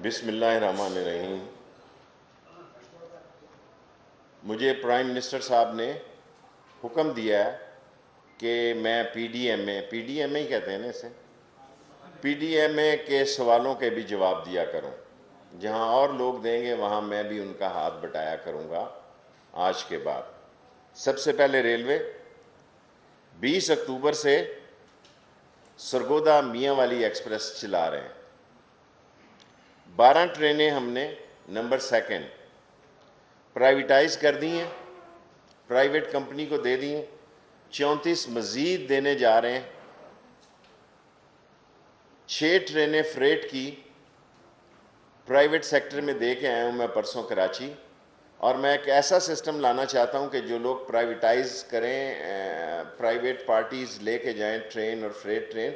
بسم اللہ الرحمن الرحیم۔ مجھے پرائم منسٹر صاحب نے حکم دیا ہے کہ میں پی ڈی ایم اے ہی کہتے ہیں نا اسے، پی ڈی ایم اے کے سوالوں کے بھی جواب دیا کروں۔ جہاں اور لوگ دیں گے وہاں میں بھی ان کا ہاتھ بٹایا کروں گا آج کے بعد۔ سب سے پہلے ریلوے 20 اکتوبر سے سرگودا میاں والی ایکسپریس چلا رہے ہیں۔ 12 ٹرینیں ہم نے نمبر 2 پرائیویٹائز کر دی ہیں، پرائیویٹ کمپنی کو دے دی ہیں۔ 34 مزید دینے جا رہے ہیں۔ 6 ٹرینیں فریٹ کی پرائیویٹ سیکٹر میں دے کے آیا ہوں میں پرسوں کراچی، اور میں ایک ایسا سسٹم لانا چاہتا ہوں کہ جو لوگ پرائیویٹائز کریں، پرائیویٹ پارٹیز لے کے جائیں ٹرین اور فریٹ ٹرین،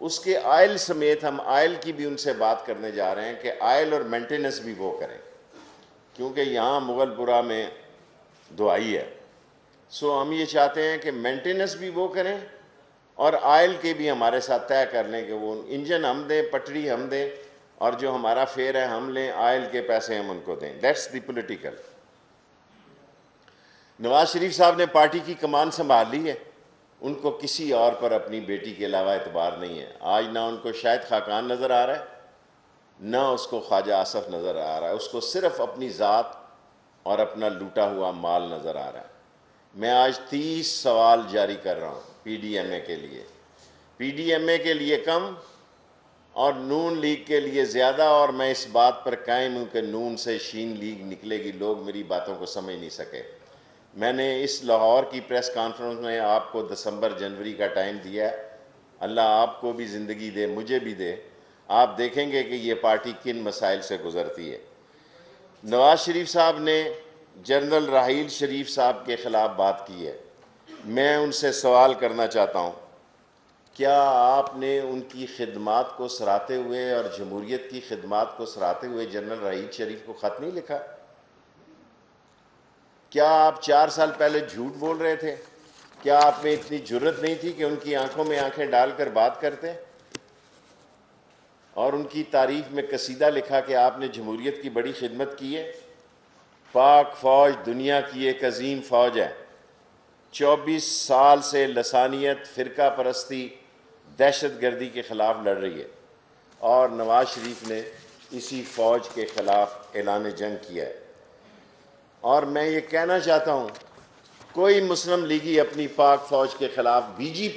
اس کے آئل سمیت ہم آئل کی بھی ان سے بات کرنے جا رہے ہیں کہ آئل اور مینٹیننس بھی وہ کریں، کیونکہ یہاں مغل پورہ میں دعائی ہے۔ سو ہم یہ چاہتے ہیں کہ مینٹیننس بھی وہ کریں اور آئل کے بھی ہمارے ساتھ طے کر لیں کہ وہ انجن ہم دیں، پٹری ہم دیں، اور جو ہمارا فیئر ہے ہم لیں، آئل کے پیسے ہم ان کو دیں۔ That's the political. Nawaz Sharif صاحب نے پارٹی کی کمان سنبھال لی ہے، ان کو کسی اور پر اپنی بیٹی کے علاوہ اعتبار نہیں ہے۔ آج نہ ان کو شاہد خاقان نظر آ رہا ہے، نہ اس کو خواجہ آصف نظر آ رہا ہے، اس کو صرف اپنی ذات اور اپنا لوٹا ہوا مال نظر آ رہا ہے۔ میں آج 30 سوال جاری کر رہا ہوں پی ڈی ایم اے کے لیے، پی ڈی ایم اے کے لیے کم اور نون لیگ کے لیے زیادہ، اور میں اس بات پر قائم ہوں کہ نون سے شین لیگ نکلے گی۔ لوگ میری باتوں کو سمجھ نہیں سکے۔ میں نے اس لاہور کی پریس کانفرنس میں آپ کو دسمبر جنوری کا ٹائم دیا ہے، اللہ آپ کو بھی زندگی دے، مجھے بھی دے، آپ دیکھیں گے کہ یہ پارٹی کن مسائل سے گزرتی ہے۔ نواز شریف صاحب نے جنرل راحیل شریف صاحب کے خلاف بات کی ہے۔ میں ان سے سوال کرنا چاہتا ہوں، کیا آپ نے ان کی خدمات کو سراہتے ہوئے اور جمہوریت کی خدمات کو سراہتے ہوئے جنرل راحیل شریف کو خط نہیں لکھا؟ کیا آپ 4 سال پہلے جھوٹ بول رہے تھے؟ کیا آپ میں اتنی جرت نہیں تھی کہ ان کی آنکھوں میں آنکھیں ڈال کر بات کرتے اور ان کی تعریف میں قصیدہ لکھا کہ آپ نے جمہوریت کی بڑی خدمت کی ہے؟ پاک فوج دنیا کی ایک عظیم فوج ہے، 24 سال سے لسانیت، فرقہ پرستی، دہشت گردی کے خلاف لڑ رہی ہے، اور نواز شریف نے اسی فوج کے خلاف اعلان جنگ کیا ہے۔ اور میں یہ کہنا چاہتا ہوں، کوئی مسلم لیگی اپنی پاک فوج کے خلاف، بی جے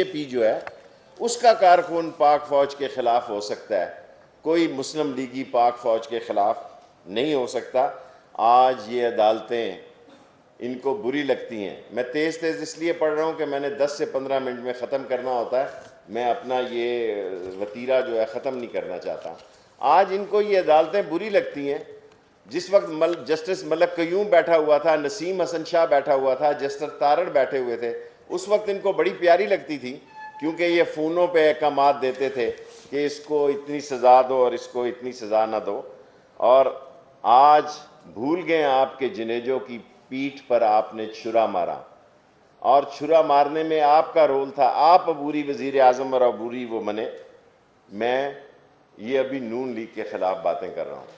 پی جو ہے اس کا کارکن پاک فوج کے خلاف ہو سکتا ہے، کوئی مسلم لیگی پاک فوج کے خلاف نہیں ہو سکتا۔ آج یہ عدالتیں ان کو بری لگتی ہیں۔ میں تیز اس لیے پڑھ رہا ہوں کہ میں نے 10 سے 15 منٹ میں ختم کرنا ہوتا ہے، میں اپنا یہ وتیرہ جو ہے ختم نہیں کرنا چاہتا۔ آج ان کو یہ عدالتیں بری لگتی ہیں۔ جس وقت جسٹس ملک قیوم بیٹھا ہوا تھا، نسیم حسن شاہ بیٹھا ہوا تھا، جسٹس تارڑ بیٹھے ہوئے تھے، اس وقت ان کو بڑی پیاری لگتی تھی، کیونکہ یہ فونوں پہ احکامات دیتے تھے کہ اس کو اتنی سزا دو اور اس کو اتنی سزا نہ دو۔ اور آج بھول گئے آپ کے جنیجوں کی پیٹھ پر آپ نے چھرا مارا، اور چھرا مارنے میں آپ کا رول تھا، آپ عبوری وزیر اعظم اور عبوری وہ بنے۔ میں یہ ابھی نون لیگ کے خلاف باتیں کر رہا ہوں۔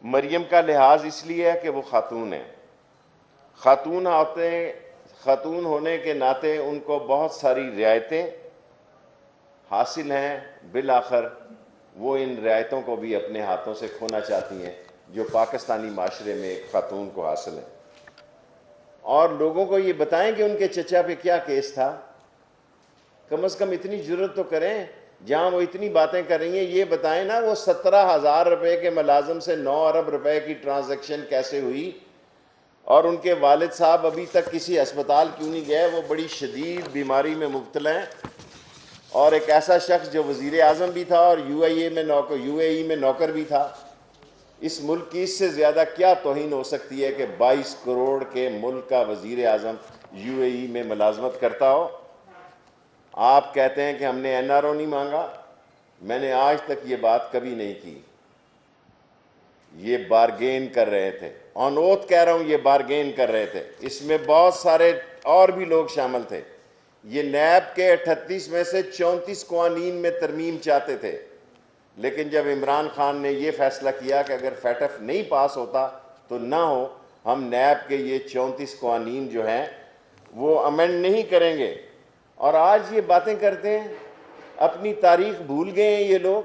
مریم کا لحاظ اس لیے ہے کہ وہ خاتون ہے، خاتون ہونے کے ناطے ان کو بہت ساری رعایتیں حاصل ہیں، بالآخر وہ ان رعایتوں کو بھی اپنے ہاتھوں سے کھونا چاہتی ہیں جو پاکستانی معاشرے میں ایک خاتون کو حاصل ہیں۔ اور لوگوں کو یہ بتائیں کہ ان کے چچا پہ کیا کیس تھا، کم از کم اتنی جرت تو کریں۔ جہاں وہ اتنی باتیں کر رہی ہیں یہ بتائیں نا، وہ 17,000 روپے کے ملازم سے 9 ارب روپے کی ٹرانزیکشن کیسے ہوئی، اور ان کے والد صاحب ابھی تک کسی ہسپتال کیوں نہیں گئے؟ وہ بڑی شدید بیماری میں مبتلا ہیں، اور ایک ایسا شخص جو وزیر اعظم بھی تھا اور یو اے ای میں نوکر بھی تھا۔ اس ملک کی اس سے زیادہ کیا توہین ہو سکتی ہے کہ 22 کروڑ کے ملک کا وزیر اعظم یو اے ای میں ملازمت کرتا ہو؟ آپ کہتے ہیں کہ ہم نے این آر او نہیں مانگا، میں نے آج تک یہ بات کبھی نہیں کی۔ یہ بارگین کر رہے تھے، آن اوتھ کہہ رہا ہوں، یہ بارگین کر رہے تھے، اس میں بہت سارے اور بھی لوگ شامل تھے۔ یہ نیب کے 38 میں سے 34 قوانین میں ترمیم چاہتے تھے، لیکن جب عمران خان نے یہ فیصلہ کیا کہ اگر فیٹف نہیں پاس ہوتا تو نہ ہو، ہم نیب کے یہ 34 قوانین جو ہیں وہ امینڈ نہیں کریں گے، اور آج یہ باتیں کرتے ہیں، اپنی تاریخ بھول گئے ہیں یہ لوگ۔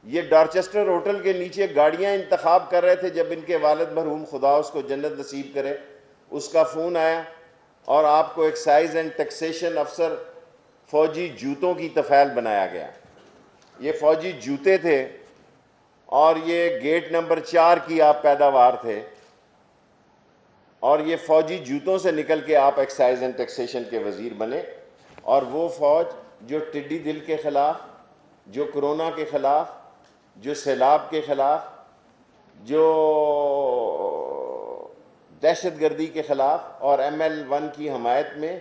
یہ ڈارچسٹر ہوٹل کے نیچے گاڑیاں انتخاب کر رہے تھے جب ان کے والد مرحوم خدا اس کو جنت نصیب کرے، اس کا فون آیا اور آپ کو ایکسائز اینڈ ٹیکسیشن افسر فوجی جوتوں کی طفیل بنایا گیا۔ یہ فوجی جوتے تھے اور یہ گیٹ نمبر 4 کی آپ پیداوار تھے، اور یہ فوجی جوتوں سے نکل کے آپ ایکسائز اینڈ ٹیکسیشن کے وزیر بنے۔ اور وہ فوج جو ٹڈی دل کے خلاف، جو کرونا کے خلاف، جو سیلاب کے خلاف، جو دہشت گردی کے خلاف، اور ML1 کی حمایت میں،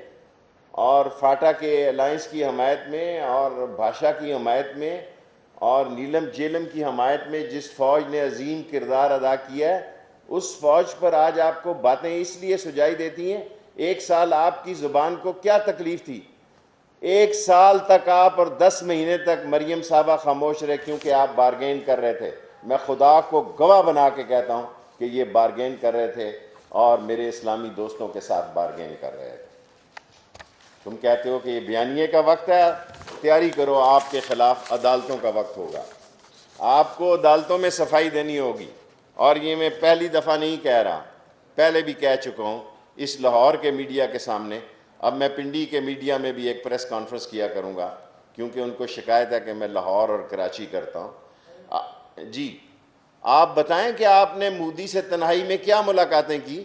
اور فاٹا کے الائنس کی حمایت میں، اور بھاشا کی حمایت میں، اور نیلم جیلم کی حمایت میں جس فوج نے عظیم کردار ادا کیا ہے، اس فوج پر آج آپ کو باتیں اس لیے سجائی دیتی ہیں۔ 1 سال آپ کی زبان کو کیا تکلیف تھی؟ 1 سال تک آپ اور 10 مہینے تک مریم صاحبہ خاموش رہے کیونکہ آپ بارگین کر رہے تھے۔ میں خدا کو گواہ بنا کے کہتا ہوں کہ یہ بارگین کر رہے تھے اور میرے اسلامی دوستوں کے ساتھ بارگین کر رہے تھے۔ تم کہتے ہو کہ یہ بیانیے کا وقت ہے، تیاری کرو، آپ کے خلاف عدالتوں کا وقت ہوگا، آپ کو عدالتوں میں صفائی دینی ہوگی۔ اور یہ میں پہلی دفعہ نہیں کہہ رہا، پہلے بھی کہہ چکا ہوں اس لاہور کے میڈیا کے سامنے، اب میں پنڈی کے میڈیا میں بھی ایک پریس کانفرنس کیا کروں گا کیونکہ ان کو شکایت ہے کہ میں لاہور اور کراچی کرتا ہوں۔ جی آپ بتائیں کہ آپ نے مودی سے تنہائی میں کیا ملاقاتیں کی؟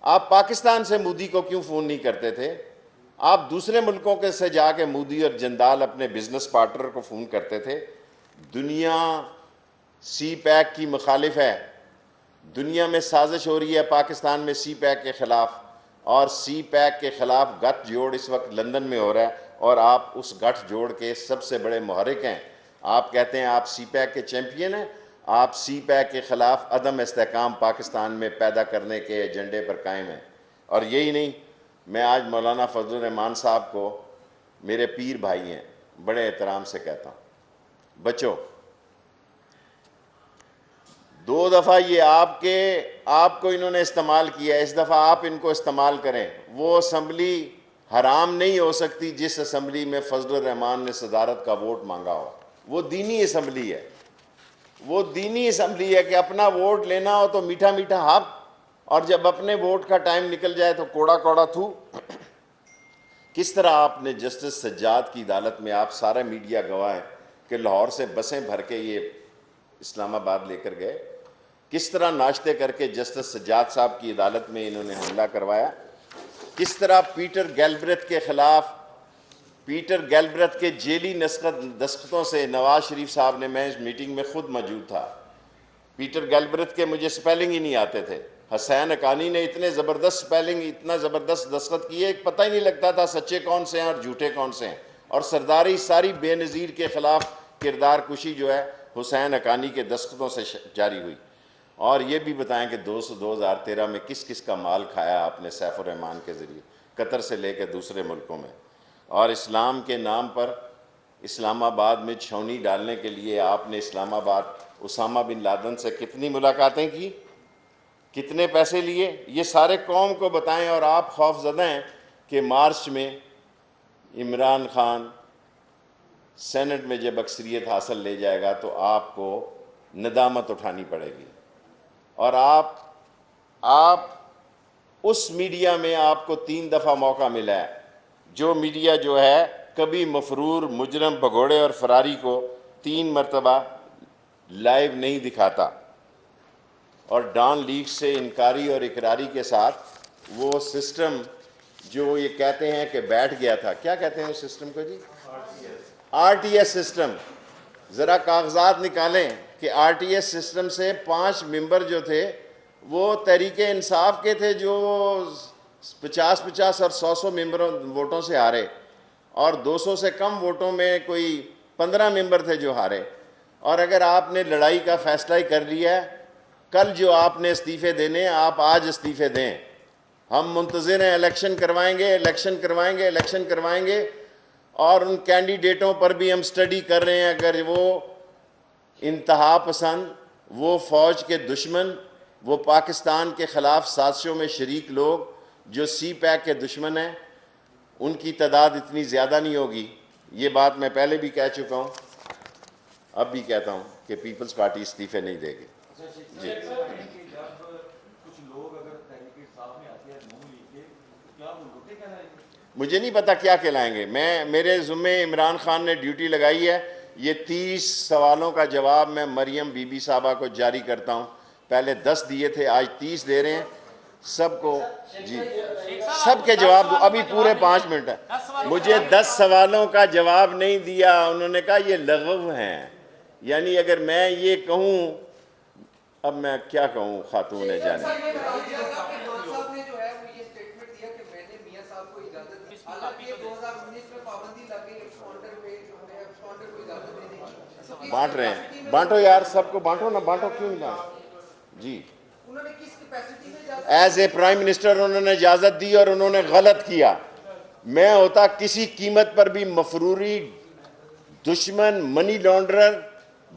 آپ پاکستان سے مودی کو کیوں فون نہیں کرتے تھے؟ آپ دوسرے ملکوں کے سے جا کے مودی اور جندال اپنے بزنس پارٹنر کو فون کرتے تھے۔ دنیا سی پیک کی مخالف ہے، دنیا میں سازش ہو رہی ہے پاکستان میں سی پیک کے خلاف، اور سی پیک کے خلاف گٹھ جوڑ اس وقت لندن میں ہو رہا ہے، اور آپ اس گٹھ جوڑ کے سب سے بڑے محرک ہیں۔ آپ کہتے ہیں آپ سی پیک کے چیمپئن ہیں، آپ سی پیک کے خلاف عدم استحکام پاکستان میں پیدا کرنے کے ایجنڈے پر قائم ہیں۔ اور یہی نہیں، میں آج مولانا فضل الرحمان صاحب کو، میرے پیر بھائی ہیں، بڑے احترام سے کہتا ہوں، بچوں 2 دفعہ یہ آپ کو انہوں نے استعمال کیا ہے، اس دفعہ آپ ان کو استعمال کریں۔ وہ اسمبلی حرام نہیں ہو سکتی جس اسمبلی میں فضل الرحمان نے صدارت کا ووٹ مانگا ہو۔ وہ دینی اسمبلی ہے، وہ دینی اسمبلی ہے کہ اپنا ووٹ لینا ہو تو میٹھا میٹھا حق، اور جب اپنے ووٹ کا ٹائم نکل جائے تو کوڑا کوڑا تھو۔ کس طرح آپ نے جسٹس سجاد کی عدالت میں، آپ سارا میڈیا گواہ ہے کہ لاہور سے بسیں بھر کے یہ اسلام آباد لے کر گئے، کس طرح ناشتے کر کے جسٹس سجاد صاحب کی عدالت میں انہوں نے حملہ کروایا، کس طرح پیٹر گیلبرتھ کے خلاف، پیٹر گیلبرتھ کے جیلی دستخطوں سے نواز شریف صاحب نے، میں اس میٹنگ میں خود موجود تھا، پیٹر گیلبرتھ کے مجھے سپیلنگ ہی نہیں آتے تھے، حسین حقانی نے اتنے زبردست سپیلنگ، اتنا زبردست دستخط کیے، ایک پتہ ہی نہیں لگتا تھا سچے کون سے ہیں اور جھوٹے کون سے ہیں۔ اور سرداری ساری بے نظیر کے خلاف کردار کشی جو ہے حسین حقانی کے دستخطوں سے جاری ہوئی۔ اور یہ بھی بتائیں کہ 2013 میں کس کس کا مال کھایا آپ نے سیف الرحمان کے ذریعے، قطر سے لے کے دوسرے ملکوں میں۔ اور اسلام کے نام پر اسلام آباد میں چھاؤنی ڈالنے کے لیے آپ نے اسلام آباد اسامہ بن لادن سے کتنی ملاقاتیں کی، کتنے پیسے لیے، یہ سارے قوم کو بتائیں۔ اور آپ خوف زدہ ہیں کہ مارچ میں عمران خان سینٹ میں جب اکثریت حاصل لے جائے گا تو آپ کو ندامت اٹھانی پڑے گی۔ اور آپ اس میڈیا میں آپ کو 3 دفعہ موقع ملا ہے، جو میڈیا جو ہے کبھی مفرور مجرم بھگوڑے اور فراری کو 3 مرتبہ لائیو نہیں دکھاتا، اور ڈان لیگ سے انکاری اور اقراری کے ساتھ وہ سسٹم جو یہ کہتے ہیں کہ بیٹھ گیا تھا، کیا کہتے ہیں اس سسٹم کو جی؟ RTS system. ذرا کاغذات نکالیں کہ RTS سسٹم سے 5 ممبر جو تھے وہ تحریک انصاف کے تھے جو 50 اور 100 ممبروں ووٹوں سے ہارے، اور 200 سے کم ووٹوں میں کوئی 15 ممبر تھے جو ہارے۔ اور اگر آپ نے لڑائی کا فیصلہ ہی کر لیا ہے، کل جو آپ نے استعفے دینے، آپ آج استعفے دیں، ہم منتظر ہیں، الیکشن کروائیں گے، اور ان کینڈیڈیٹوں پر بھی ہم سٹڈی کر رہے ہیں، اگر وہ انتہا پسند، وہ فوج کے دشمن، وہ پاکستان کے خلاف سازشوں میں شریک لوگ جو سی پیک کے دشمن ہیں، ان کی تعداد اتنی زیادہ نہیں ہوگی. یہ بات میں پہلے بھی کہہ چکا ہوں، اب بھی کہتا ہوں کہ پیپلز پارٹی استعفے نہیں دے گی. جی مجھے نہیں پتا کیا کہلائیں گے. میرے ذمے عمران خان نے ڈیوٹی لگائی ہے. یہ 30 سوالوں کا جواب میں مریم بی بی صاحبہ کو جاری کرتا ہوں. پہلے 10 دیے تھے، آج 30 دے رہے ہیں سب کو. جی سب کے جواب دو، ابھی پورے 5 منٹ ہے. مجھے 10 سوالوں کا جواب نہیں دیا. انہوں نے کہا یہ لغو ہیں. یعنی اگر میں یہ کہوں، اب میں کیا کہوں خاتون جانے. بانٹ رہے ہیں، بانٹو یار، سب کو بانٹو نا. بانٹو کیوں نہیں بانٹو. جی ایز اے پرائم منسٹر انہوں نے اجازت دی اور انہوں نے غلط کیا. میں ہوتا کسی قیمت پر بھی مفروری، دشمن، منی لانڈرر،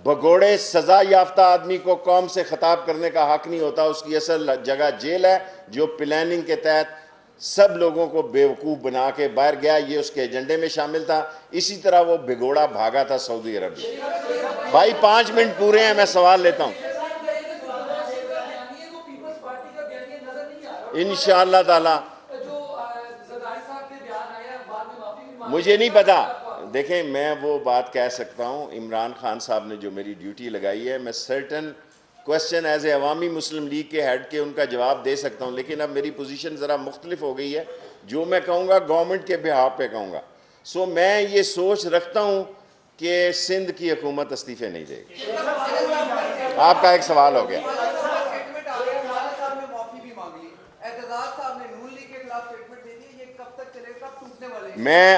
بھگوڑے، سزا یافتہ آدمی کو قوم سے خطاب کرنے کا حق نہیں ہوتا. اس کی اصل جگہ جیل ہے، جو پلاننگ کے تحت سب لوگوں کو بیوقوف بنا کے باہر گیا. یہ اس کے ایجنڈے میں شامل تھا. اسی طرح وہ بھگوڑا بھاگا تھا سعودی عرب میں. بھائی 5 منٹ پورے ہیں، میں سوال لیتا ہوں. انشاءاللہ تعالی مجھے نہیں پتا. دیکھیں میں وہ بات کہہ سکتا ہوں، عمران خان صاحب نے جو میری ڈیوٹی لگائی ہے، میں سرٹن کوسچن ایز اے عوامی مسلم لیگ کے ہیڈ کے ان کا جواب دے سکتا ہوں. لیکن اب میری پوزیشن ذرا مختلف ہو گئی ہے. جو میں کہوں گا گورنمنٹ کے بہاف پہ کہوں گا. سو میں یہ سوچ رکھتا ہوں کہ سندھ کی حکومت استعفے نہیں دے گی. آپ کا ایک سوال ہو گیا. میں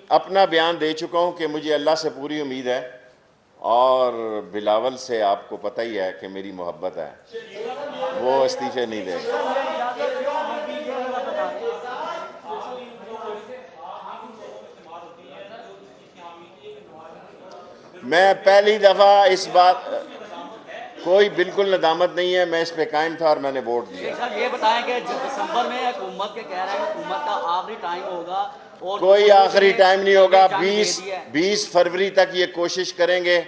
اپنا بیان دے چکا ہوں کہ مجھے اللہ سے پوری امید ہے، اور بلاول سے آپ کو پتہ ہی ہے کہ میری محبت ہے. وہ استعفے نہیں دے گا. میں پہلی دفعہ اس بات، کوئی بالکل ندامت نہیں ہے. میں اس پہ قائم تھا اور میں نے ووٹ دیا. یہ بتائیں کہ دسمبر میں حکومت کے کہہ رہے ہیں کہ حکومت کا آخری ٹائم ہوگا، اور کوئی آخری ٹائم نہیں ہوگا. 20 فروری تک یہ کوشش کریں گے.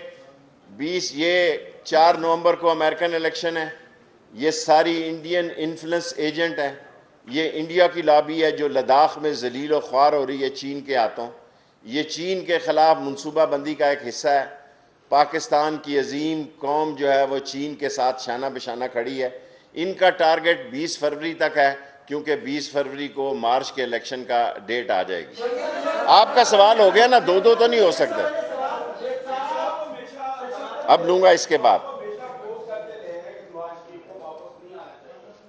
یہ 4 نومبر کو امریکن الیکشن ہے. یہ ساری انڈین انفلوئنس ایجنٹ ہیں. یہ انڈیا کی لابی ہے جو لداخ میں ذلیل و خوار ہو رہی ہے چین کے ہاتھوں. یہ چین کے خلاف منصوبہ بندی کا ایک حصہ ہے. پاکستان کی عظیم قوم جو ہے وہ چین کے ساتھ شانہ بشانہ کھڑی ہے. ان کا ٹارگٹ 20 فروری تک ہے، کیونکہ 20 فروری کو مارچ کے الیکشن کا ڈیٹ آ جائے گی. آپ کا سوال ہو گیا نا، 2 تو نہیں ہو سکتے. اب لوں گا اس کے بعد.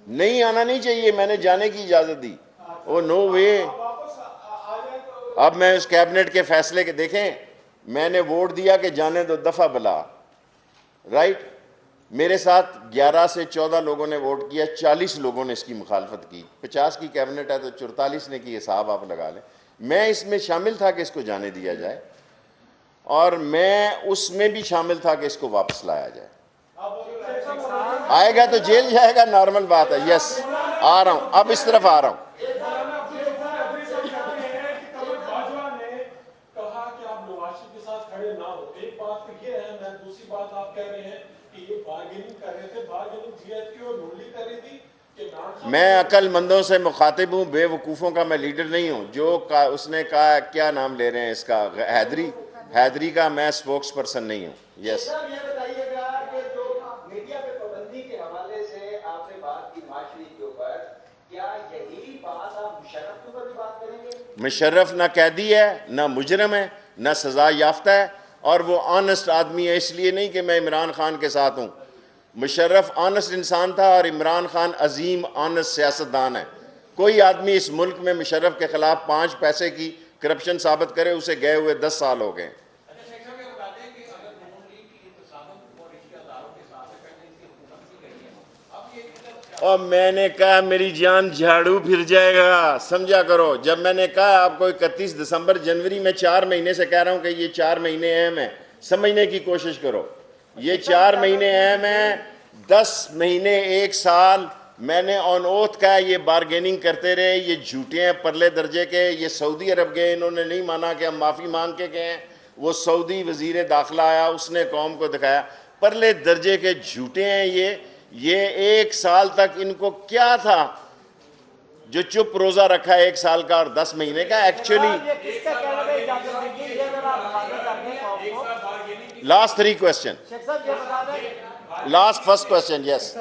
نہیں آنا نہیں چاہیے، میں نے جانے کی اجازت دی. او نو وے. اب میں اس کیبنٹ کے فیصلے کے دیکھیں، میں نے ووٹ دیا کہ جانے دو، دفعہ بلا. رائٹ. میرے ساتھ 11 سے 14 لوگوں نے ووٹ کیا، 40 لوگوں نے اس کی مخالفت کی. 50 کی کیبنٹ ہے تو 44 نے کی، حساب آپ لگا لیں. میں اس میں شامل تھا کہ اس کو جانے دیا جائے، اور میں اس میں بھی شامل تھا کہ اس کو واپس لایا جائے. آئے گا تو جیل جائے گا، نارمل بات ہے. یس آ رہا ہوں، اب اس طرف آ رہا ہوں. میں عقل مندوں سے مخاطب ہوں، بے وقوفوں کا میں لیڈر نہیں ہوں. جو اس نے کہا، کیا نام لے رہے ہیں اس کا، حیدری کا، میں سپوکس پرسن نہیں ہوں. یس مشرف نہ قیدی ہے، نہ مجرم ہے، نہ سزا یافتہ ہے، اور وہ آنسٹ آدمی ہے. اس لیے نہیں کہ میں عمران خان کے ساتھ ہوں. مشرف آنسٹ انسان تھا، اور عمران خان عظیم آنسٹ سیاستدان ہے. کوئی آدمی اس ملک میں مشرف کے خلاف 5 پیسے کی کرپشن ثابت کرے، اسے گئے ہوئے 10 سال ہو گئے. اور میں نے کہا میری جان جھاڑو پھر جائے گا، سمجھا کرو. جب میں نے کہا آپ کو 31 دسمبر، جنوری میں 4 مہینے سے کہہ رہا ہوں کہ یہ 4 مہینے اہم ہیں، سمجھنے کی کوشش کرو. یہ 4 مہینے اہم ہیں، 10 مہینے 1 سال میں نے آن اوتھ کہا یہ بارگیننگ کرتے رہے، یہ جھوٹے ہیں پرلے درجے کے. یہ سعودی عرب گئے، انہوں نے نہیں مانا کہ ہم معافی مانگ کے گئے ہیں. وہ سعودی وزیر داخلہ آیا، اس نے قوم کو دکھایا. پرلے درجے کے جھوٹے ہیں یہ 1 سال تک ان کو کیا تھا جو چپ روزہ رکھا ہے 1 سال کا اور 10 مہینے کا. Actually last 3 question, last first question. Yes,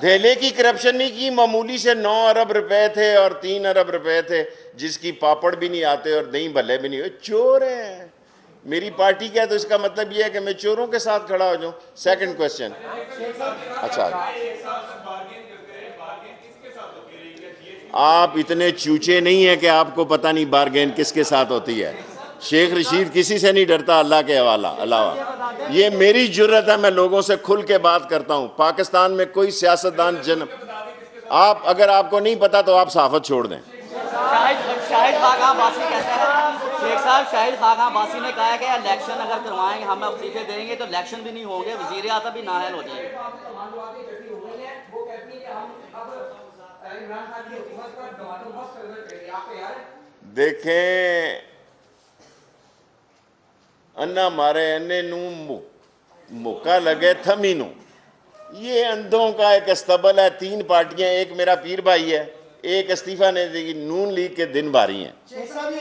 دھیلے کی کرپشن نہیں کی، معمولی سے 9 ارب روپے تھے اور 3 ارب روپے تھے، جس کی پاپڑ بھی نہیں آتے اور دہی بھلے بھی نہیں ہوئے. چور ہیں. میری پارٹی کیا تو اس کا مطلب یہ ہے کہ میں چوروں کے ساتھ کھڑا ہو جاؤں. Second question. اچھا، آپ اتنے چوچے نہیں ہیں کہ آپ کو پتہ نہیں بارگین کس کے ساتھ ہوتی ہے. شیخ رشید کسی سے نہیں ڈرتا اللہ کے حوالہ علاوہ. یہ میری جرت ہے، میں لوگوں سے کھل کے بات کرتا ہوں. پاکستان میں کوئی سیاستدان آپ اگر آپ کو نہیں پتا تو آپ صحافت چھوڑ دیں. شاہد خاقان باسی کہتا ہے، شیخ صاحب شاہد خاقان باسی نے کہا ہے کہ الیکشن اگر کروائیں گے، ہم استعفے دیں گے تو الیکشن بھی نہیں ہوں گے، وزیر اعظم بھی نااہل ہو جائیں گے. دیکھیں، انا مارے انے نو موقع لگے تھمی نو. یہ اندھوں کا ایک استبل ہے. 3 پارٹیاں، ایک میرا پیر بھائی ہے، ایک استعفیٰ نے دی. نون لیگ کے دن باری ہیں.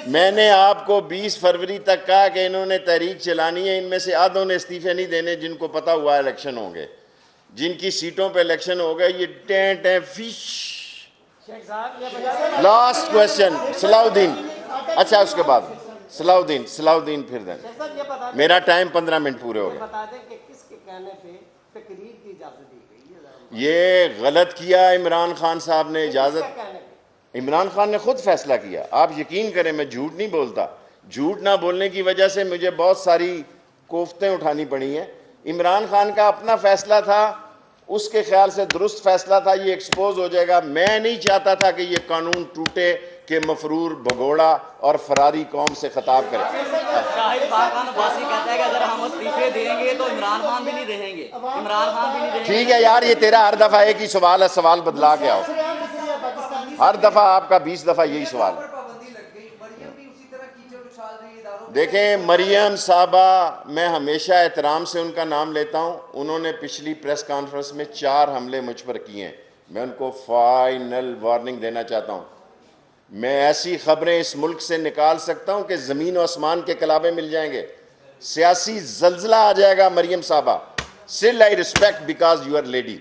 میں نے آپ کو 20 فروری تک کہا کہ انہوں نے تحریک چلانی ہے. ان میں سے آدھوں نے استعفے نہیں دینے جن کو پتا ہوا الیکشن ہوں گے. جن کی سیٹوں پہ الیکشن ہو گئے یہ ٹینٹ ہیں فش. لاسٹ کوسچن صلاح الدین. اچھا اس کے بعد صلاح الدین پھر دیں. میرا ٹائم 15 منٹ پورے ہو گئے. یہ غلط کیا عمران خان صاحب نے. اجازت، عمران خان نے خود فیصلہ کیا. آپ یقین کریں میں جھوٹ نہیں بولتا. جھوٹ نہ بولنے کی وجہ سے مجھے بہت ساری کوفتیں اٹھانی پڑی ہیں. عمران خان کا اپنا فیصلہ تھا، اس کے خیال سے درست فیصلہ تھا. یہ ایکسپوز ہو جائے گا. میں نہیں چاہتا تھا کہ یہ قانون ٹوٹے کہ مفرور بھگوڑا اور فراری قوم سے خطاب کرے. شاہد خاقان باسی کہتا ہے کہ اگر ہم استعفے دیں گے تو عمران خان بھی نہیں رہیں گے، عمران خان بھی نہیں رہیں گے. ٹھیک ہے یار، یہ تیرا ہر دفعہ ایک ہی سوال ہے، سوال بدلا کے آؤ. ہر دفعہ آپ کا 20 دفعہ یہی سوال ہے. دیکھیں مریم صاحبہ، میں ہمیشہ احترام سے ان کا نام لیتا ہوں. انہوں نے پچھلی پریس کانفرنس میں 4 حملے مجھ پر کیے ہیں. میں ان کو فائنل وارننگ دینا چاہتا ہوں. میں ایسی خبریں اس ملک سے نکال سکتا ہوں کہ زمین و آسمان کے کلابے مل جائیں گے. سیاسی زلزلہ آ جائے گا مریم صاحبہ. Still I respect because you are lady.